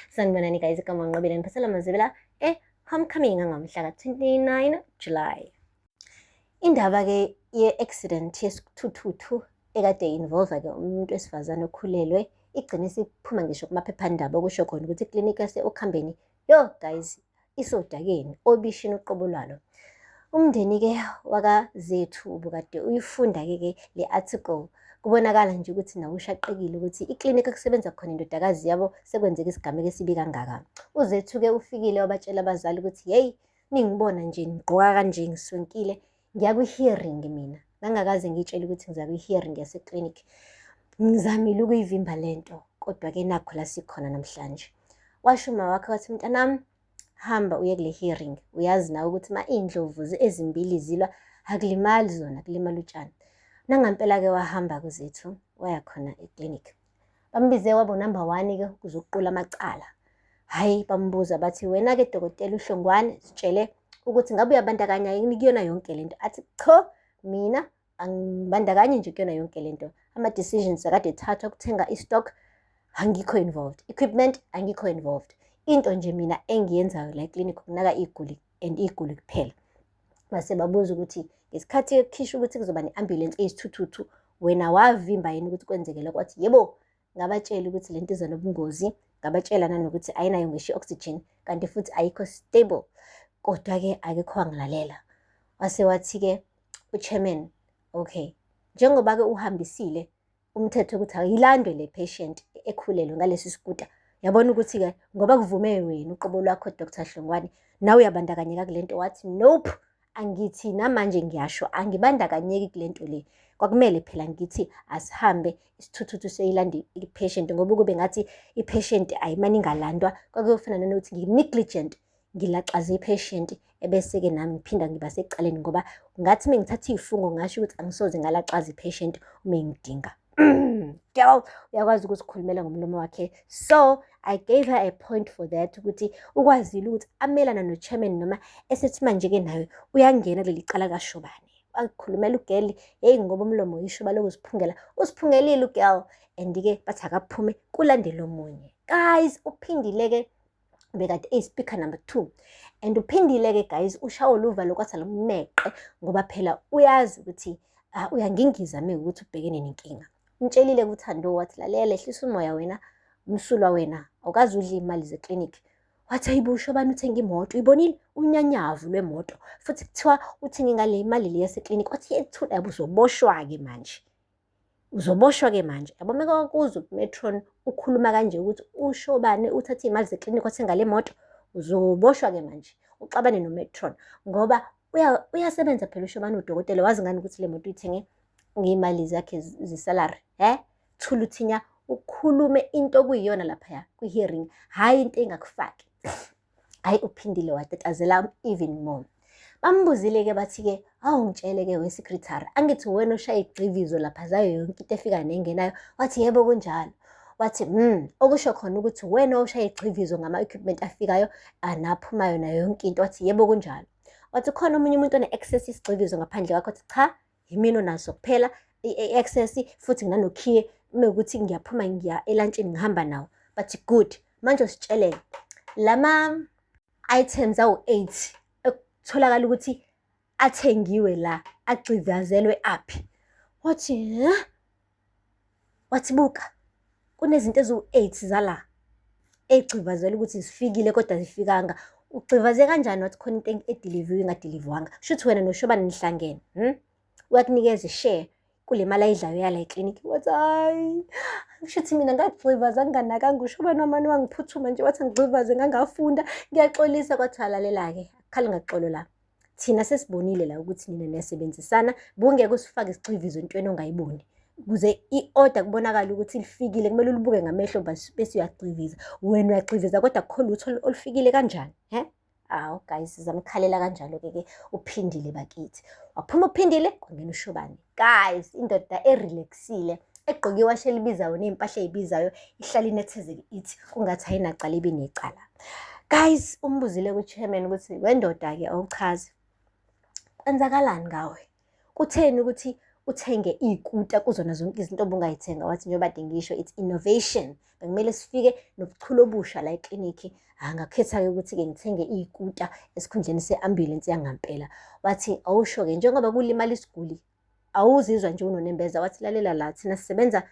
Sanibonani guys, igama ngiNqobile niphathela amazibela homecoming ngamhla ka-29 July. Indaba-ke ye-accident yesithuthuthu ekade involve-ke umuntu wesifazane okhulelwe igcine isiphuma ngisho kumaphephandaba okusho khona ukuthi iklinikhi yase-Okhambeni, yo guys, isodakeni obishini uqobo lwalo. Umndeni-ke wakaZethu ubukade uyifunda-ke le article, kubonakala nje ukuthi nawo ushaqekile ukuthi iklinikhi okusebenza khona indodakazi yabo sekwenzeka isigameko esibi kangaka. UZethu-ke ufikile wabatshela abazali ukuthi hey, ningibona nje ngigqoka kanje ngiswenkile, ngiya kwi-hearing mina. Ngangakaze ngitshele ukuthi ngiza kwi-hearing yaseklinikhi. Ngizamile ukuyivimba lento, kodwa-ke nakho la sikhona namhlanje. Washo uma wakhe wathi, mntanami, hamba uye kule hearing. Uyazi nawe ukuthi ma iy'ndlovu ezimbili zilwa akulimali zona, kulimala utshani. Nangampela-ke wahamba kuZethu waya khona eklinikhi. Bambize wabo number 1-ke ukuzoqula amacala. Hhayi, bambuza bathi, wena-ke dokotela uHlongwane, sitshele ukuthi ngabe uyabandakanya yini kuyona yonke lento. Athi cho, mina angibandakanye nje kuyona yonke lento. Ama-decisions akade ethathwa ukuthenga i-stock angikho involved, equipment angikho involved. Into nje mina engiyenzayo la eklinikhi ukunaka iguli and iguli kuphela. Base babuza ukuthi ngesikhathi ekukhisha ukuthi kuzoba ne-ambulance eyisithuthuthu, wena wavimba yini ukuthi kwenzeke lokho? Wathi yebo, ngabatshela ukuthi lento iza nobungozi, ngabatshela nanokuthi ayinayo ngisho i-oxygen kanti futhi ayikho stable, kodwa-ke akekho wangilalela. Wase wathi-ke u-chairman, okay, njengoba-ke uhambisile umthetho ukuthi ayilandwe le patient ekhulelwe ngalesi skuta, yabona ukuthi-ke ngoba kuvume wena uqobo lwakho Dr. Hlongwane, nawe uyabandakanyeka kule nto. Wathi nope, angithi namanje ngiyasho angibandakanyeki kule nto le. Kwakumele phela ngithi asihambe isithuthuthu seyilande i-patient, ngoba kube ngathi i-patient ayimane ingalandwa, kwakuyofana nanokuthi ngi-negligent, ngilaxaze i-patient, ebese-ke nami ngiphinda ngiba secaleni, ngoba ngathi uma ngithatha iy'fungo ngasho ukuthi angisoze ngalaxaza i-patient uma ngidinga. Girl, uyakwazi ukuzikhulumela ngomlomo wakhe. So I gave her a point for that, ukuthi ukwazile ukuthi amelana no-chairman, noma esethi manje-ke nawe uyangena kuleli cala kaShobane. Wakhulumela ugeli, hey, ngoba umlomo yishuba lokuziphungela, usiphungelile ugirl, and-ke bathi akaphume kulandela omunye. Guys, uphindile-ke bekade speaker number 2, and uphindile-ke guys uShawule uvalo kwathi alumneqe, ngoba phela uyazi ukuthi uyangingiza uma ukuthi ubhekene nenkinga. Umtshelile kuThando wathi lalela, ehlisa umoya wena, umsulwa wena, awukazi udla imali zeklinikhi. Wathi hayibo Shobane, uthenga imoto, uyibonile unyanyavu lwemoto, futhi kuthiwa uthenga ngale imali le yaseklinikhi. Wathi yethu yabo uzoboshwa-ke manje, uzoboshwa-ke manje. Yabo meka kuzo uMetron ukhuluma kanje ukuthi uShobane uthathe imali zeklinikhi wathenga le moto, uzoboshwa-ke manje. Uxabane noMetron ngoba uyasebenza phela uShobane udokotela. Wazi ngani ukuthi le moto uyithenge ngey'mali zakhe ze-salary? Thuluthinya ukhulume into okuyiyona laphaya kwi-hearing, hhayi into engakufaki. Hhayi, uphindile watatazela even more. Bambuzile-ke bathi-ke ngitshele-ke we-secretary, angithi wena oshaya igqivizo lapha zayo yonke into efika nengenayo? Wathi yebo kunjalo. Wathi okusho khona ukuthi wena oshaya igqivizo ngama-equipment afikayo anaphumayo nayo yonke into? Wathi yebo kunjalo. Wathi khona omunye umuntu one-access isigxivizo ngaphandle kwakho? Wathi cha, yimina onaso kuphela i-access, futhi nginanokhiye uma ukuthi ngiyaphuma ngiya elantshini ngihamba nawo. Bathi good, manje usitshelele lama-items awu-8 ekutholakala ukuthi athengiwe la agcivazelwe aphi? Wathi wathi buka, kunezinto eziwu-8 zala egcivazelwe ukuthi zifikile kodwa zifikanga. Ugcivaze kanjani wathi khona into ediliviwe ingadilivwanga? Shuthi wena noShobane nihlangene, uyakunikeza i-share kule mali ayidlayo yala eklinikhi. Wathi hayi, shuthi mina ngagcivaza nginganakanga uShobane wamane wangiphuthuma nje, wathi ngigcivaze ngangafunda, ngiyaxolisa. Kwathiwa lalela-ke, khali ngaxolo la, thina sesibonile la ukuthi nina niyasebenzisana, bungeke usifake isigxivizo entweni ongayiboni, ukuze i-order kubonakala ukuthi lifikile kumele ulibuke ngamehlo bese uyagxiviza. Wena uyagxiviza kodwa akukho lutho olufikile kanjani? Awu guys, sizamkhalela kanjalo-ke uphindile bakithi. Waphuma uphindile kwangena uShobane. Guys, indoda erelaxile, egqoke iwashi elibizayo ney'mpahla ey'bizayo, ihlala inethezeke ithi kungathi ayinacala ibinecala. Guys, umbuzile ku-chairman ukuthi wendoda-ke awuchazi, kwenzakalani ngawe? Kutheni ukuthi uthenge iy'kuta kuzona zonke izinto obungayithenga. Wathi njengoba kade ngisho it's innovation, bekumele sifike nobuchule obusha la eklinikhi. Ngakhetha-ke ukuthi-ke ngithenge iy'kuta esikhundleni se-ambulensi yangampela. Wathi awusho-ke njengoba kulimala isiguli awuzizwa nje unonembeza. Wathi lalela la, thina sisebenza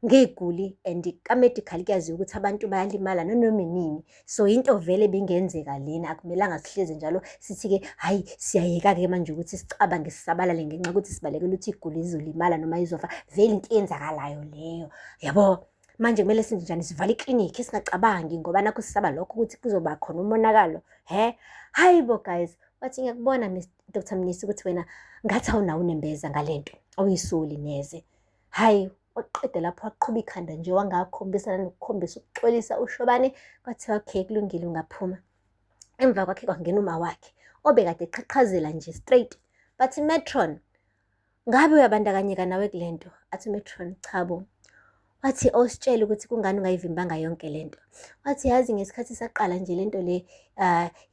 ngey'guli and ka-medical kuyaziwa ukuthi abantu bayalimala nanoma inini. So into vele bingenzeka lena, akumelanga sihlezi njalo sithi-ke hhayi siyayeka-ke manje ukuthi sicabange sisabalale ngenxa yokuthi sibalekela ukuthi iguli izolimala noma izofa. Vele into eyenzakalayo leyo, yabo. Manje kumele senze njani? Sivale iklinikhi singacabangi ngoba nakho sisaba lokho ukuthi kuzoba khona umonakalo. Hayi bo guys. Wathi ngiyakubona Dr. Mnisi ukuthi wena ngathi awunawo unembeza ngale nto, awuyisoli neze. Hhayi, waqeda lapho waqhuba ikhanda nje wangakhombisa nanokukhombisa ukuxolisa uShobane. Kwathiwa okay kulungile ungaphuma. Emva kwakhe kwangena uma wakhe obekade eqhaqhazela nje straight. Bathi Metron, ngabe uyabandakanyeka nawe kule nto? Athi Metron chabo. Wathi awusitshele ukuthi kungani ungayivimbanga yonke lento. Wathi yazi ngesikhathi saqala nje lento le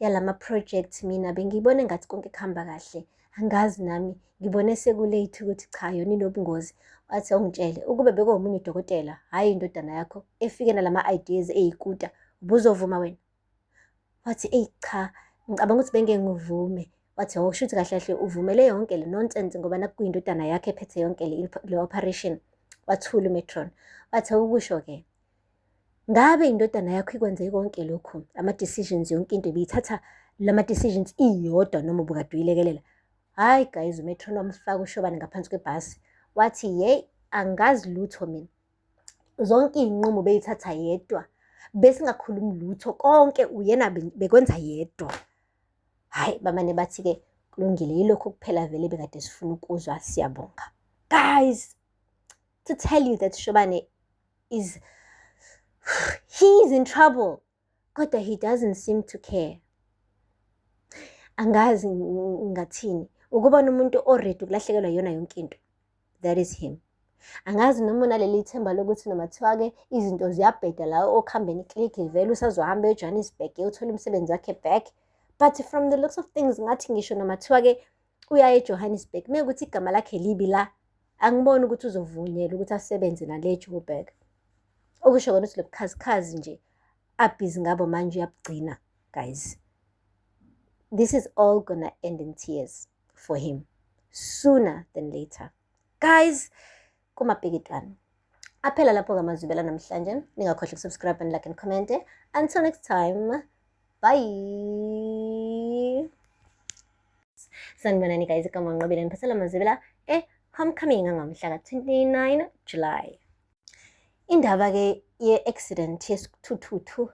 yalama project mina bengibone ngathi konke kuhamba kahle. Angazi nami ngibone sekulate ukuthi cha yona inobungozi. Wathi awungitshele ukube bekuwomunye udokotela hhayi indodana yakho efike nalama ideas ey'kuta ubuzovuma wena? Wathi eyi cha ngicabanga ukuthi bengeke ngivume. Wathi awusho ukuthi kahle kahle uvumele yonke le nonsense ngoba nakuyindodana yakho ephethe yonke le operation. Wathula uMetron. Wathi awukusho-ke ngabe indodana yakho ikwenze konke lokhu ama-decisions yonke into ibiyithatha lama-decisions iyodwa noma ubukade uyilekelela? Hayi guys, uMetron wamfaka uShobane ngaphansi kwebhasi. Wathi yeyi angazi lutho mina, zonke iy'nqumo beyithatha yedwa, besingakhulumi lutho, konke uyena bekwenza yedwa. Hhayi bamane bathi-ke kulungile yilokho kuphela vele bekade sifuna ukuzwa, siyabonga. Guys, to tell you that Shobane is in trouble, kodwa he doesn't seem to care. Angazi ngathini ukubona umuntu already ukulahlekelwa yona yonke into. That is him. Angazi noma unaleli themba lokuthi noma thiwa-ke izinto ziyabheda la okuhambeni iklinikhi vele usazohamba eJohannesburg uthola umsebenzi wakhe back. But from the looks of things ngathi ngisho noma thiwa-ke uya eJohannesburg mekuthi igama lakhe libi la, angiboni ukuthi uzovunyelwa ukuthi asebenze nale eJoburg. Okusho kona ukuthi lo bukhazikhazi nje abhizi ngabo manje uyabugcina. Guys, this is all gonna end in tears for him sooner than later. Guys, kumabheketwana aphela lapho-ke amazwibela namhlanje. Ningakhohlwa ukusubscribe and like and comment. Until next time, bye. Sanibonani guys, igama ngiNqobile ngiphethela amazwibela Homecoming ngamhla ka-29 July. Indaba-ke ye-accident yesithuthuthu